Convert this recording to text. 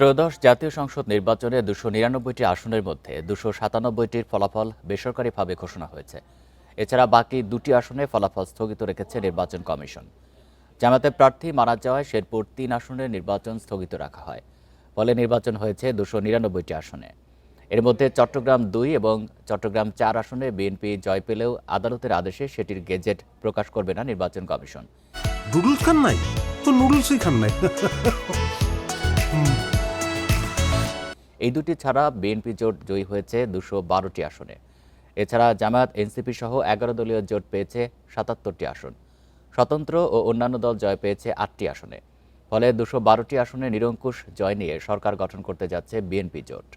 ত্রয়োদশ জাতীয় সংসদ নির্বাচনে 299টি আসনের মধ্যে 297টির ফলাফল বেসরকারিভাবে ঘোষণা হয়েছে। এছাড়া বাকি 2টি আসনে ফলাফল স্থগিত রেখেছে নির্বাচন কমিশন। জামায়াতের প্রার্থী মারা যাওয়ায় শেরপুর 3 আসনের নির্বাচন স্থগিত রাখা হয়। ফলে নির্বাচন হয়েছে 299টি আসনে। এর মধ্যে চট্টগ্রাম 2 এবং চট্টগ্রাম 4 আসনে বিএনপি জয় পেলেও আদালতের আদেশে সেটির গেজেট প্রকাশ করবে না নির্বাচন কমিশন। নুডলস খান নাই তো নুডলসই খান নাই। এই দুটি ছাড়া বিএনপি জোট জয়ী হয়েছে 212টি আসনে। এছাড়া জামায়াত এনসিপি সহ 11 দলীয় জোট পেয়েছে 77টি আসন। স্বতন্ত্র ও অন্যান্য দল জয় পেয়েছে 8টি আসনে। ফলে 212টি আসনে নিরঙ্কুশ জয় নিয়ে সরকার গঠন করতে যাচ্ছে বিএনপি জোট।